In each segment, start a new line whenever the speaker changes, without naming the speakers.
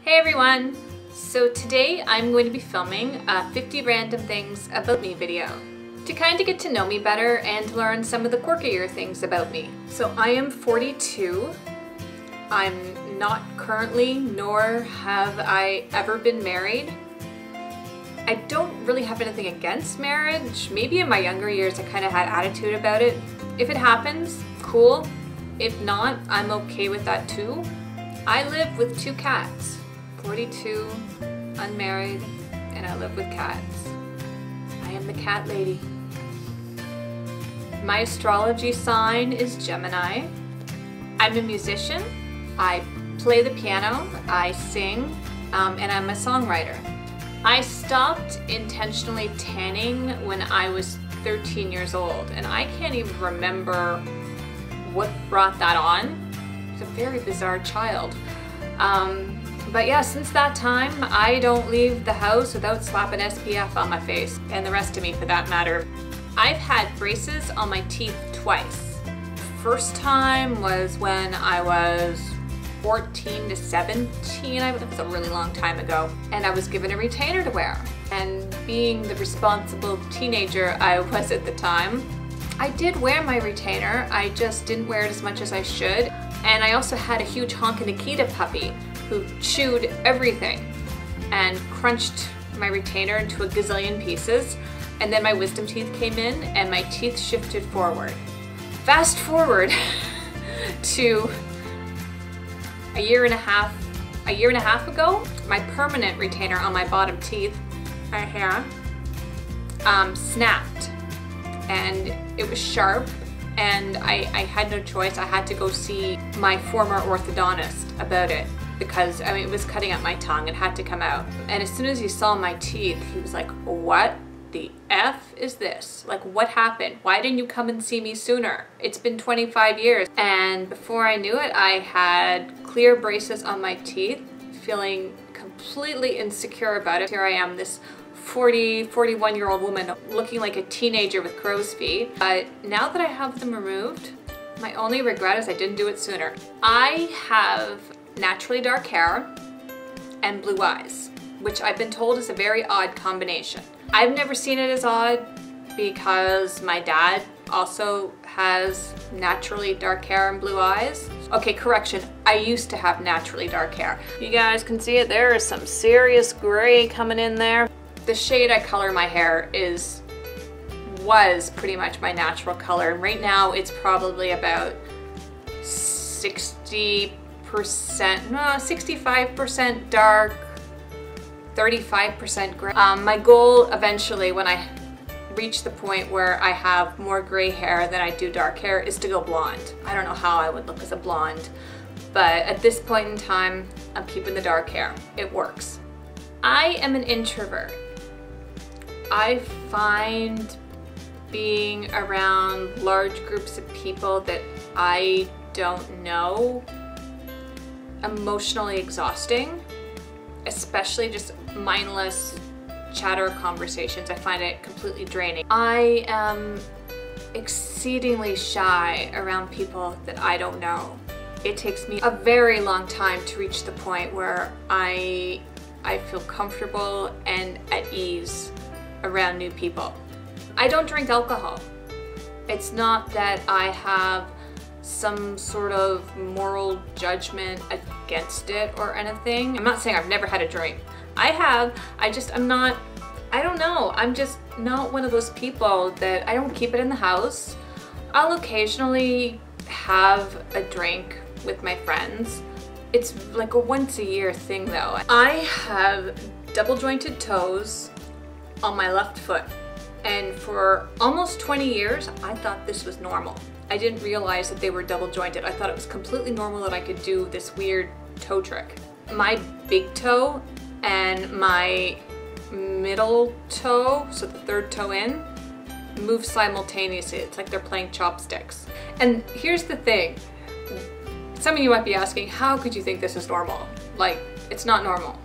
Hey everyone! So today I'm going to be filming a 50 random things about me video to kind of get to know me better and learn some of the quirkier things about me. So I am 42. I'm not currently, nor have I ever been married. I don't really have anything against marriage. Maybe in my younger years I kind of had attitude about it. If it happens, cool. If not, I'm okay with that too. I live with 2 cats. 42, unmarried, and I live with cats. I am the cat lady. My astrology sign is Gemini. I'm a musician. I play the piano, I sing, and I'm a songwriter. I stopped intentionally tanning when I was 13 years old, and I can't even remember what brought that on. I was a very bizarre child. But yeah, since that time, I don't leave the house without slapping SPF on my face, and the rest of me for that matter. I've had braces on my teeth twice. First time was when I was 14 to 17, it was a really long time ago, and I was given a retainer to wear. And being the responsible teenager I was at the time, I did wear my retainer, I just didn't wear it as much as I should. And I also had a huge honkin' Nikita puppy who chewed everything and crunched my retainer into a gazillion pieces. And then my wisdom teeth came in and my teeth shifted forward. Fast forward to a year and a half ago, my permanent retainer on my bottom teeth, right here, snapped. And it was sharp, and I had no choice. I had to go see my former orthodontist about it because, I mean, it was cutting up my tongue. It had to come out. And as soon as he saw my teeth, he was like, "What the F is this? Like, what happened? Why didn't you come and see me sooner? It's been 25 years. And before I knew it, I had clear braces on my teeth, feeling completely insecure about it. Here I am, this 41-year-old woman looking like a teenager with crow's feet. But now that I have them removed, my only regret is I didn't do it sooner. I have naturally dark hair and blue eyes, which I've been told is a very odd combination. I've never seen it as odd because my dad also has naturally dark hair and blue eyes. Okay, correction, I used to have naturally dark hair. You guys can see it, there is some serious gray coming in there. The shade I color my hair was pretty much my natural color, and right now it's probably about 65% dark, 35% gray. My goal eventually, when I reach the point where I have more gray hair than I do dark hair, is to go blonde. I don't know how I would look as a blonde, but at this point in time, I'm keeping the dark hair. It works. I am an introvert. I find being around large groups of people that I don't know emotionally exhausting, especially just mindless chatter conversations. I find it completely draining. I am exceedingly shy around people that I don't know. It takes me a very long time to reach the point where I feel comfortable and at ease around new people. I don't drink alcohol. It's not that I have some sort of moral judgment against it or anything. I'm not saying I've never had a drink. I have, I don't know, I'm just not one of those people that, I don't keep it in the house. I'll occasionally have a drink with my friends. It's like a once a year thing though. I have double jointed toes on my left foot, and for almost 20 years I thought this was normal. I didn't realize that they were double jointed. I thought it was completely normal that I could do this weird toe trick. My big toe and my middle toe, so the third toe in, move simultaneously. It's like they're playing chopsticks. And here's the thing. Some of you might be asking, how could you think this is normal? Like, it's not normal.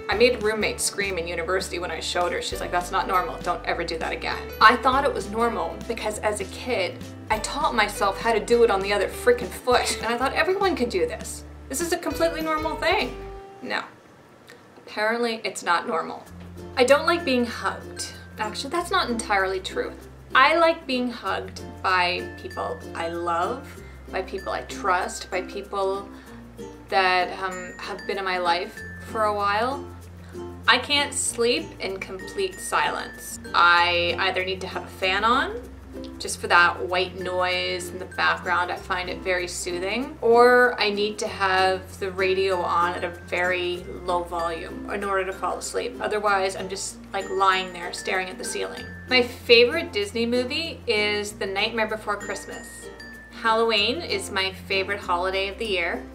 I made a roommate scream in university when I showed her. She's like, "That's not normal, don't ever do that again." I thought it was normal because as a kid, I taught myself how to do it on the other freaking foot. And I thought everyone could do this. This is a completely normal thing. No, apparently it's not normal. I don't like being hugged. Actually, that's not entirely true. I like being hugged by people I love, by people I trust, by people that have been in my life for a while. I can't sleep in complete silence. I either need to have a fan on, just for that white noise in the background. I find it very soothing. Or I need to have the radio on at a very low volume in order to fall asleep. Otherwise, I'm just like lying there staring at the ceiling. My favorite Disney movie is The Nightmare Before Christmas. Halloween is my favorite holiday of the year.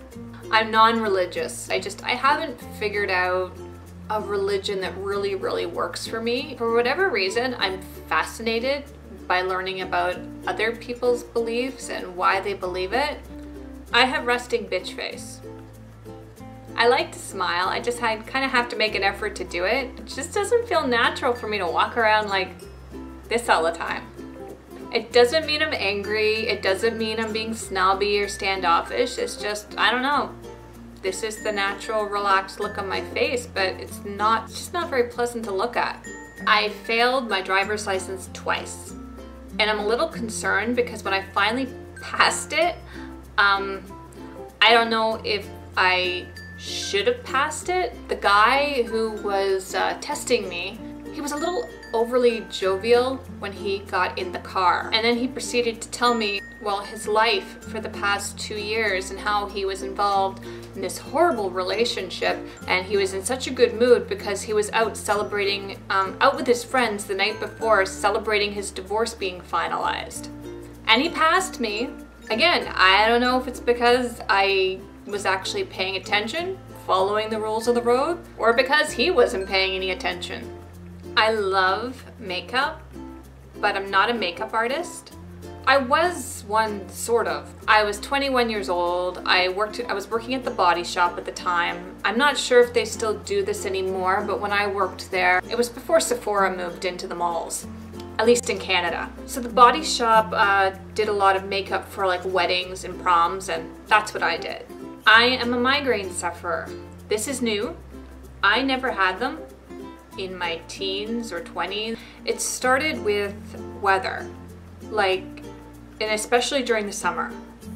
I'm non-religious. I haven't figured out a religion that really works for me. For whatever reason, I'm fascinated by learning about other people's beliefs and why they believe it. I have resting bitch face. I like to smile, I kind of have to make an effort to do it. It just doesn't feel natural for me to walk around like this all the time. It doesn't mean I'm angry, it doesn't mean I'm being snobby or standoffish, it's just, I don't know. This is the natural, relaxed look on my face, but it's just not very pleasant to look at. I failed my driver's license twice. And I'm a little concerned because when I finally passed it, I don't know if I should have passed it. The guy who was testing me, he was a little overly jovial when he got in the car. And then he proceeded to tell me, well, his life for the past 2 years and how he was involved in this horrible relationship, and he was in such a good mood because he was out celebrating, out with his friends the night before, celebrating his divorce being finalized. And he passed me. Again, I don't know if it's because I was actually paying attention, following the rules of the road, or because he wasn't paying any attention. I love makeup, but I'm not a makeup artist. I was one, sort of. I was 21 years old. I was working at the Body Shop at the time. I'm not sure if they still do this anymore, but when I worked there, it was before Sephora moved into the malls, at least in Canada. So the Body Shop did a lot of makeup for like weddings and proms, and that's what I did. I am a migraine sufferer. This is new. I never had them in my teens or 20s. It started with weather, and especially during the summer.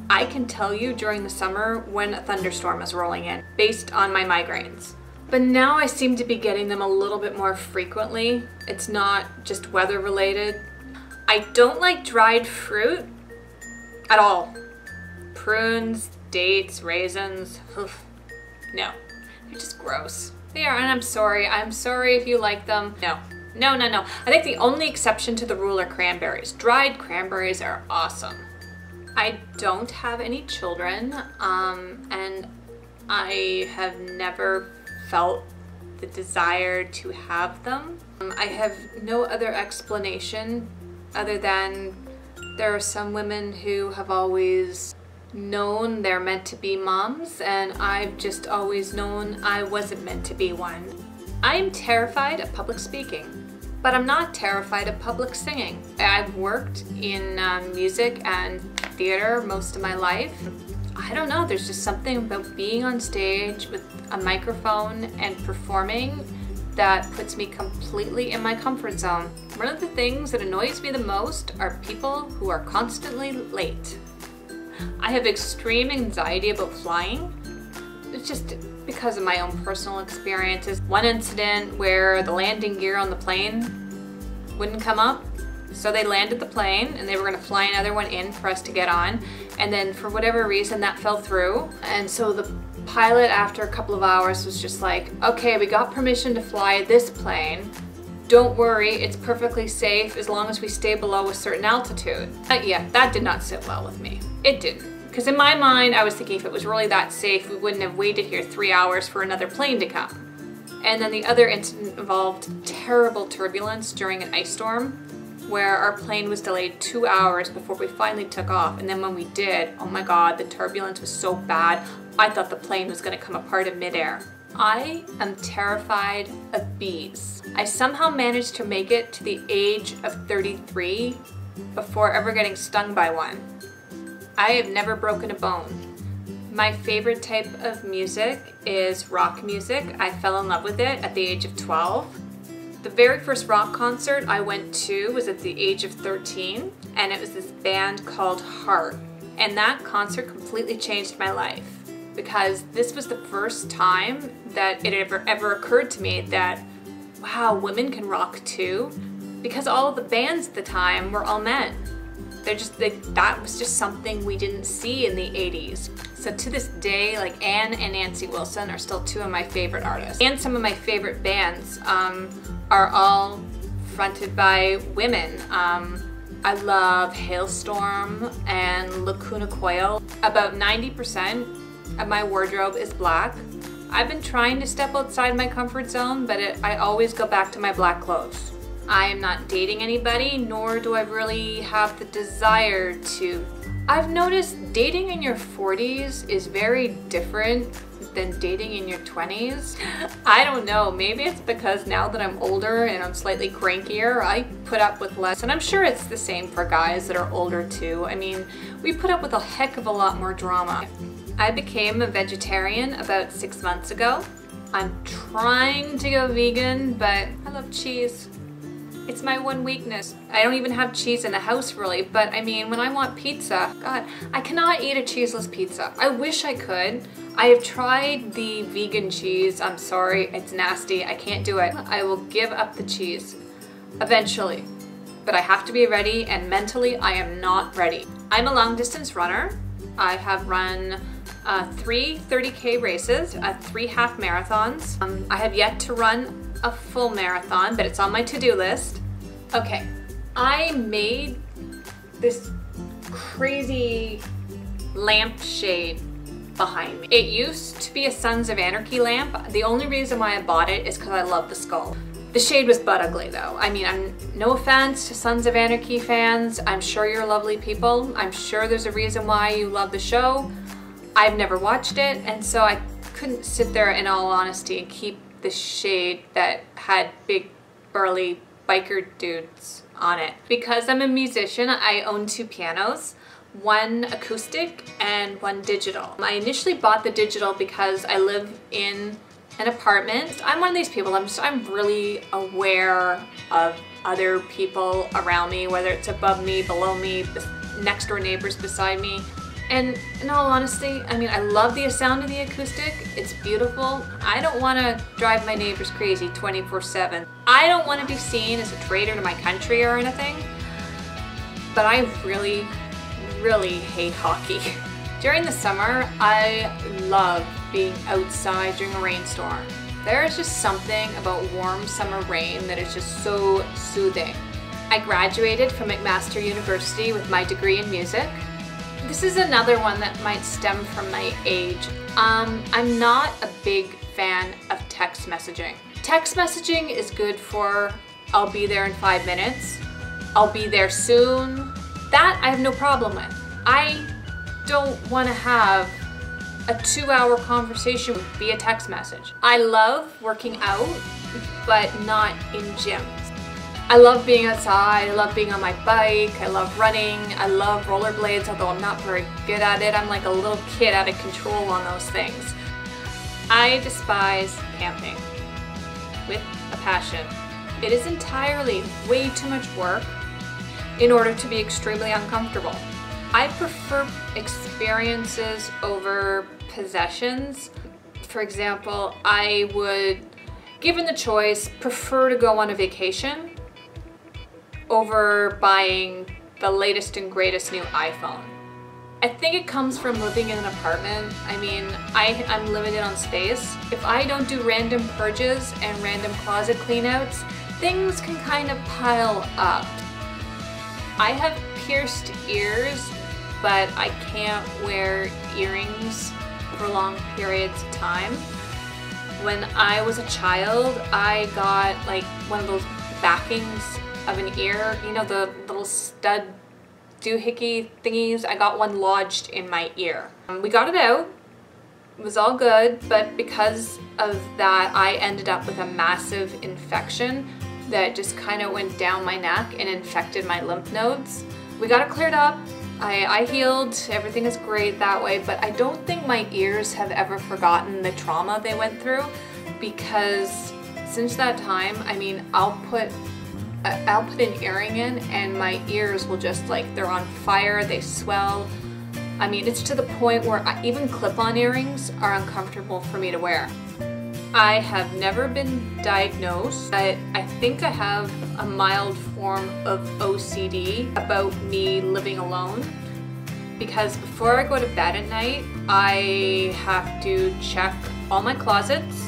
I can tell you during the summer when a thunderstorm is rolling in based on my migraines. But now I seem to be getting them a little bit more frequently. It's not just weather related. I don't like dried fruit at all. Prunes, dates, raisins, oof. No, they're just gross. They are, and I'm sorry. I'm sorry if you like them. No. I think the only exception to the rule are cranberries. Dried cranberries are awesome. I don't have any children, and I have never felt the desire to have them. I have no other explanation other than there are some women who have always known they're meant to be moms, and I've just always known I wasn't meant to be one. I'm terrified of public speaking, but I'm not terrified of public singing. I've worked in music and theater most of my life. I don't know, there's just something about being on stage with a microphone and performing that puts me completely in my comfort zone. One of the things that annoys me the most are people who are constantly late. I have extreme anxiety about flying. It's just because of my own personal experiences. One incident where the landing gear on the plane wouldn't come up, so they landed the plane and they were gonna fly another one in for us to get on, and then for whatever reason that fell through, and so the pilot after a couple of hours was just like, okay, we got permission to fly this plane. Don't worry, it's perfectly safe as long as we stay below a certain altitude. Yeah, that did not sit well with me. It didn't. Because in my mind, I was thinking if it was really that safe, we wouldn't have waited here 3 hours for another plane to come. And then the other incident involved terrible turbulence during an ice storm, where our plane was delayed 2 hours before we finally took off. And then when we did, oh my God, the turbulence was so bad, I thought the plane was gonna come apart in midair. I am terrified of bees. I somehow managed to make it to the age of 33 before ever getting stung by one. I have never broken a bone. My favorite type of music is rock music. I fell in love with it at the age of 12. The very first rock concert I went to was at the age of 13, and it was this band called Heart. And that concert completely changed my life because this was the first time that it ever occurred to me that, wow, women can rock too, because all of the bands at the time were all men. That was just something we didn't see in the 80s. So to this day, like Anne and Nancy Wilson are still two of my favorite artists. And some of my favorite bands are all fronted by women. I love Hailstorm and Lacuna Coil. About 90% of my wardrobe is black. I've been trying to step outside my comfort zone, but I always go back to my black clothes. I am not dating anybody, nor do I really have the desire to. I've noticed dating in your 40s is very different than dating in your 20s. I don't know, maybe it's because now that I'm older and I'm slightly crankier, I put up with less. And I'm sure it's the same for guys that are older too. I mean, we put up with a heck of a lot more drama. I became a vegetarian about 6 months ago. I'm trying to go vegan, but I love cheese. It's my one weakness. I don't even have cheese in the house really, but I mean, when I want pizza, God, I cannot eat a cheeseless pizza. I wish I could. I have tried the vegan cheese. I'm sorry, it's nasty. I can't do it. I will give up the cheese eventually, but I have to be ready, and mentally I am not ready. I'm a long distance runner. I have run 3 30K races, 3 half marathons. I have yet to run a full marathon, but it's on my to-do list. Okay, I made this crazy lampshade behind me. It used to be a Sons of Anarchy lamp. The only reason why I bought it is because I love the skull. The shade was butt ugly though. I mean, no offense to Sons of Anarchy fans. I'm sure you're lovely people. I'm sure there's a reason why you love the show. I've never watched it, and so I couldn't sit there in all honesty and keep the shade that had big burly biker dudes on it. Because I'm a musician, I own 2 pianos, one acoustic and one digital. I initially bought the digital because I live in an apartment. I'm one of these people, I'm really aware of other people around me, whether it's above me, below me, next door neighbors beside me. And in all honesty, I mean, I love the sound of the acoustic. It's beautiful. I don't want to drive my neighbors crazy 24/7. I don't want to be seen as a traitor to my country or anything, but I really, really hate hockey. During the summer, I love being outside during a rainstorm. There is just something about warm summer rain that is just so soothing. I graduated from McMaster University with my degree in music. This is another one that might stem from my age. I'm not a big fan of text messaging. Text messaging is good for, I'll be there in 5 minutes, I'll be there soon. That I have no problem with. I don't want to have a 2-hour conversation via text message. I love working out, but not in gyms. I love being outside, I love being on my bike, I love running, I love rollerblades, although I'm not very good at it. I'm like a little kid out of control on those things. I despise camping with a passion. It is entirely way too much work in order to be extremely uncomfortable. I prefer experiences over possessions. For example, I would, given the choice, prefer to go on a vacation over buying the latest and greatest new iPhone. I think it comes from living in an apartment. I mean, I'm limited on space. If I don't do random purges and random closet cleanouts, things can kind of pile up. I have pierced ears, but I can't wear earrings for long periods of time. When I was a child, I got like one of those backings of an ear, you know, the little stud doohickey thingies. I got one lodged in my ear. We got it out, it was all good, but because of that, I ended up with a massive infection that just kind of went down my neck and infected my lymph nodes. We got it cleared up, I healed, everything is great that way, but I don't think my ears have ever forgotten the trauma they went through, because since that time, I mean, I'll put an earring in and my ears will just like, they're on fire, they swell. I mean, it's to the point where even clip-on earrings are uncomfortable for me to wear. I have never been diagnosed, but I think I have a mild form of OCD about me living alone, because before I go to bed at night, I have to check all my closets,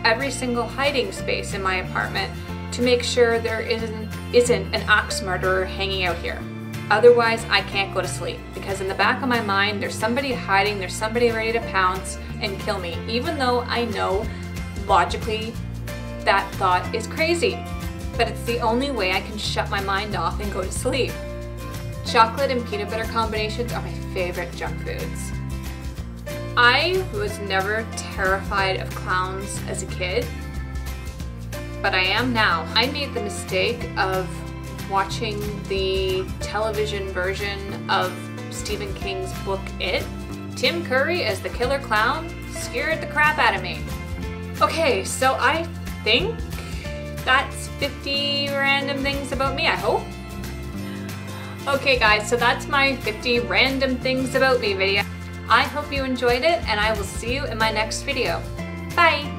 every single hiding space in my apartment to make sure there isn't an axe murderer hanging out here. Otherwise, I can't go to sleep, because in the back of my mind, there's somebody hiding, there's somebody ready to pounce and kill me, even though I know logically that thought is crazy. But it's the only way I can shut my mind off and go to sleep. Chocolate and peanut butter combinations are my favorite junk foods. I was never terrified of clowns as a kid, but I am now. I made the mistake of watching the television version of Stephen King's book It. Tim Curry as the killer clown scared the crap out of me. Okay, so I think that's 50 random things about me, I hope. Okay guys, so that's my 50 random things about me video. I hope you enjoyed it, and I will see you in my next video. Bye!